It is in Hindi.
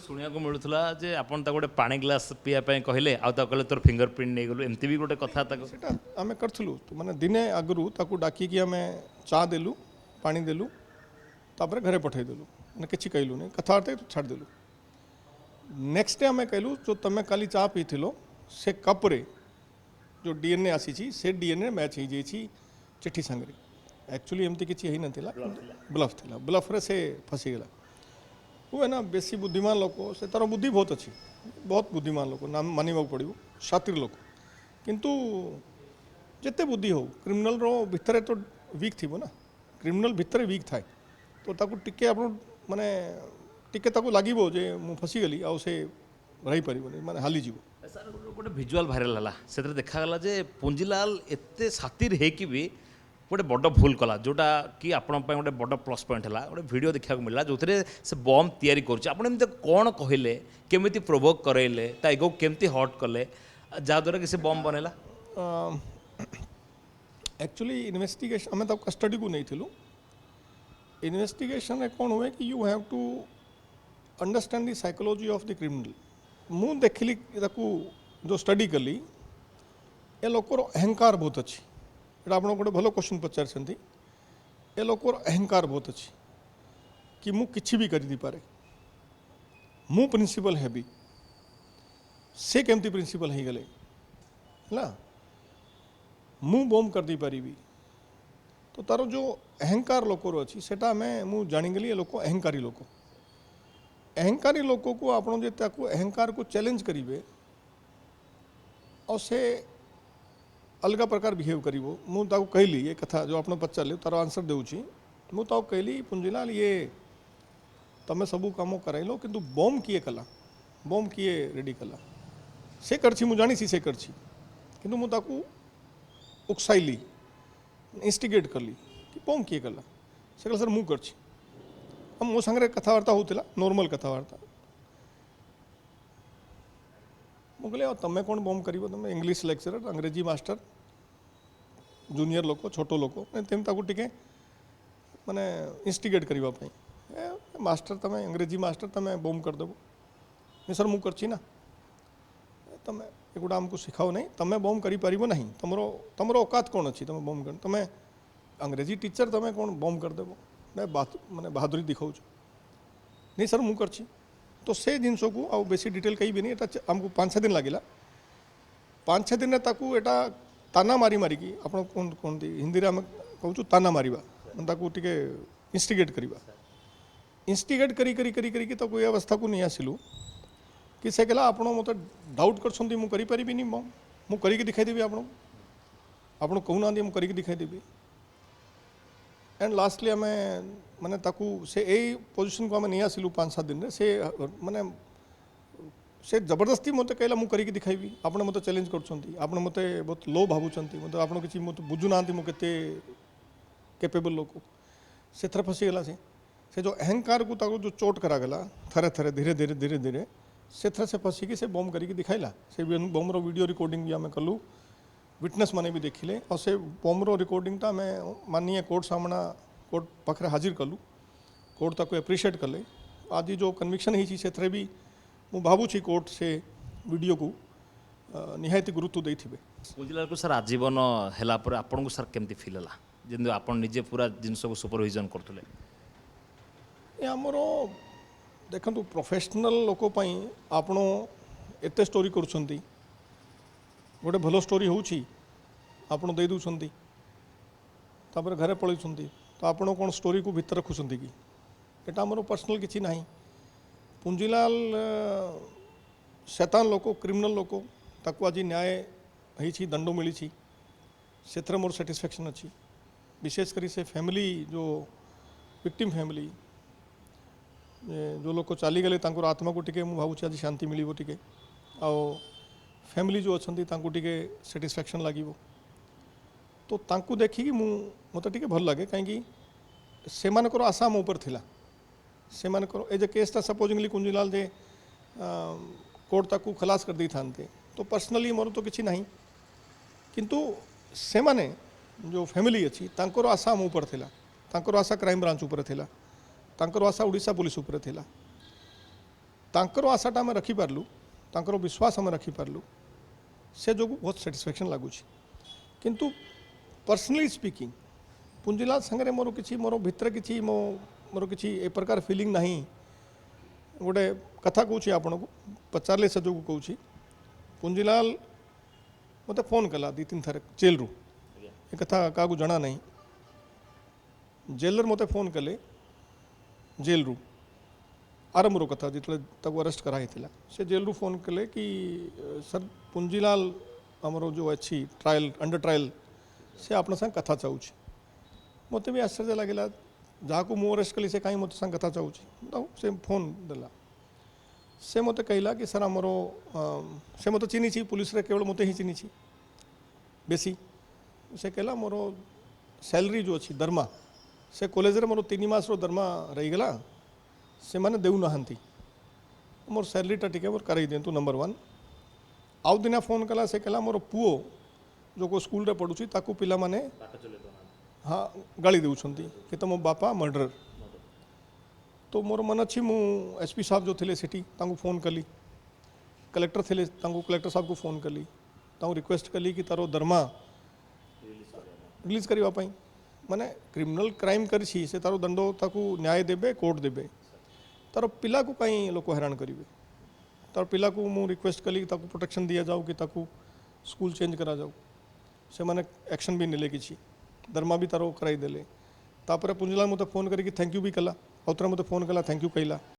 शुणा को मिलूला जे आपन ता गोटे पानी ग्लास पिया कहले आ कहले तोर फिंगर प्रिंट नहीं गलु एमती भी गोटे कथा सेटा आमे करथलु माने दिने आगु ताकू डाकी कि आमे चा देलु पानी देलु तापर घरे पठे देलु माने किछि कहलु नहीं कथार्थ छाड़ देलु नेक्स्ट डे आमे कहलु जो तमे काली चा पीथिलो से कप रे जो डीएनए आसी से डीएनए मैच हो जाइए चिट्ठी सांगे एक्चुअली एमती किसी ही नथिला ब्लफ थिला ब्लफ रे से फसीगला वो है ना बेसी बुद्धिमान लोक से तार बुद्धि बहुत अच्छी बहुत बुद्धिमान लोक नाम मानवा पड़ो शातिर लोक किंतु जिते बुद्धि हो क्रिमिनाल रो भितर तो वीक थी ना क्रिमिनाल भितर वीक थाए तो ताकू टिके आप माने टिके ताकू लागिबो जे मु फसीगली आ से रही पारिबोनी माने हाली जीवो सर गोटे भिजुआल भाइराल है से देखागला जे पुंजीलाल एत सातिर है कि भी गोटे बड़ भूल कला जोटा कि आपण गोटे बड़ प्लस पॉइंट है गोटे वीडियो देखा मिलला जो से बम तैयारी करते कौन कहले केमिति प्रोवोक करैले ता एगो केमती हट कले जहाँद्वारा कि से बम बनैला एक्चुअली इन्वेस्टिगेशन आम कस्टडी को नहीं थिलु इन्वेस्टिगेशन कौन हुए कि you have to understand the psychology of the criminal मु देखली जो स्टडी कली ए लोकर अहंकार बहुत अच्छी एटा आप गोटे भल क्वेश्चन पचार ए लोकर अहंकार बहुत अच्छी कि मु किछि भी कर पारे मु प्रिंसिपल हेबी से केमती प्रिंसिपल हो गले है मु बम कर दी पारिबी तो तार जो अहंकार लोकर अच्छी सेटा मैं मु जानीगली ए लोक अहंकारी लोक को आप अहंकार को चैलेंज करेंगे और से अलग प्रकार बिहेव कर मुझे कहली ये कथा जो आप पचारे तार आंसर दूची मुझे कहली पुंजीलाल ये तमें सबू कम कराइल किंतु बम किए कला बम किए रेडी कला से करछि मु जानी से करछि किंतु मुझे उकसाइली इंस्टिगेट करली कि बम किए कला से कहला सर मु करछि मो सांगे कथबार्ता होता नॉर्मल कथबार्ता मुझे तमें कौन बम कर तुम इंग्लीश लेक्चरर अंग्रेजी मास्टर जूनियर लोक छोट लोक टे माने इंस्टिगेट करने मास्टर तमें अंग्रेजी मास्टर तमें बम करदेव नहीं सर मु करछि ना तमें एगुड़ा आमको शिखाओ नहीं तमें बम कर ना तुम औकात कौन अच्छी तुम बम कर तुम अंग्रेजी टीचर तमें कौन बम करदेव मैं बात माने बहादुरी दिखाऊ नहीं सर मु करछि तो से जिनस को आ बेसी डिटेल कही भी नहीं एटा हमको 5-6 दिन लगिला 5-6 दिन ताकू एटा ताना मारी मारिकी आप कहते हिंदी में आम कहूँ ताना मारिबा ताकू टिके इंस्टिगेट करिबा इंस्टिगेट करी करी करी करी ताकू ये अवस्था को नहीं आसिलु कि से कहला आपण मत डाउट करछंती मु करि परिबिनी मु करिके दिखाई देबी आपण कहूना मु करिके दिखाई देबी एंड लास्टली आम माने ताकू से यही पोजिशन को आम नहीं आसिलु 5-7 दिन रे से माने से जबरदस्ती मत कहला मु करिके दिखाइबी आपण मत चैलेंज करछंती आपण मत बहुत लो भावुचंती मत आपण किछि मत बुझु नांती मु केते कैपेबल लोक से थर फसी गला से जो अहंकार को ताकू जो चोट करा गला थरे थरे धीरे धीरे धीरे धीरे से थर से फसी कि से बम करिके दिखाइला से बम रो वीडियो रिकॉर्डिंग भी आम कलु विटनेस मैंने भी देखिले और से बमरो रिकॉर्डिंग टा मैं माननीय कोर्ट सामना कोर्ट पाखे हाजिर कलु कोर्ट ताको एप्रिशिएट कले आज जो कन्विक्शन ही से भी मु भावुची कोर्ट से वीडियो को निहायती गुरुत्व देथिबे पुंजीलाल को सर आजीवन हैला पर आपन को सर केमती फील हला जिंदे आपन निजे पूरा जिनस को सुपरविजन करथले ये हमरो देखंतु प्रोफेशनल लोको पई आपण एते स्टोरी करछंती गोटे भल स्टोरी होउछि आपण दे दउछंती तापर घरे पळैछंती तो आपण कोन स्टोरी को भीतर रखुछंती कि एटा हमरो पर्सनल किछि नाही पुंजीलाल शैतान लोक क्रिमिनल लोक ताकू आज न्याय होइछि दंड मिली से मोर सैटिस्फैक्शन अच्छी विशेषकर से फैमिली जो विक्टिम फैमिली जो लोग चलीगले आत्मा को टिके भावुँ आज शांति मिल टिके आ फैमिली जो अच्छा टे सैटिस्फैक्शन लगे तो तांकु देखिकी मत टे भल लगे कहीं से आशा मो ऊपर थिला से एज ए केसटा सपोजिंगली कुंजीलाल जे कोर्ट ताकू खलास कर दी था तो पर्सनली मोर तो किसी ना किंतु से माने जो फैमिली अच्छी तांकर आशा मो ऊपर थिला तांकर आशा क्राइम ब्रांच ऊपर थिला तांकर आशा ओडिशा पुलिस ऊपर थिला तांकर आशाटा आम रखिपारू तांकर विश्वास आम रखिपारू से जो बहुत साटिस्फैक्शन लगुच किंतु पर्सनली स्पीकिंग पुंजीलाल संगे मोर किसी मोर भितर किसी मोर किसी ए प्रकार फीलिंग नहीं गोटे कथा कहूँ आपन को पचारे से जो कहूँ पुंजीलाल मत फोन कला 2-3 थर जेल रू ए कथा क्या जना नहीं जेलर मत फोन कले जेल रू आरंभ रो कथा जिते अरेस्ट कराई से जेल रू फोन कले कि सर पुंजीलाल आमर जो अच्छी ट्रायल अंडर ट्रायल से आपण संग कथा चाहूँ मत भी आश्चर्य लगे जहाँ को मु अरेस्ट कली से कहीं मत संग कथा चाहूँ से फोन देला से मत कहला कि सर आमर से मत चिन्ही पुलिस रे केवल मत ही चिन्ही बेसी से कहला मोर सैलरी जो अच्छी दरमा से कॉलेज रे मोर 3 मास रो दरमा रहीगला से मैंने देऊ नहांती मोर सैलरीटा टिके मोर कराई दिंतु नंबर 1 आउ दिना फोन कला से कहला मोर पुओ जो को स्कूल रे पढ़ुची ताकू पिला माने हाँ गाड़ी देउछंती कि तुम बापा मर्डर तो मोर मन अच्छी मु एसपी साहब जो थे सेठी तांको फोन कली कलेक्टर थे तांको कलेक्टर साहब को फोन कली तांको रिक्वेस्ट कली कि तारो दरमा रिलीज करवा पाई माने क्रिमिनल क्राइम करी से तारो दंडो ताकू न्याय देबे कोर्ट देबे तारो पिला को कहीं लोक हैरान करेंगे तार पिला को मु रिक्वेस्ट कली ताकू प्रोटेक्शन दिया जाऊ कि ताकू स्कूल चेंज करा जाऊ से माने एक्शन भी नेले किसी दरमा भी तारो कराई देले तापर पुंजीलाल मत फोन करी थैंक यू भी कला आउथरा मत फोन कला थैंक यू कहला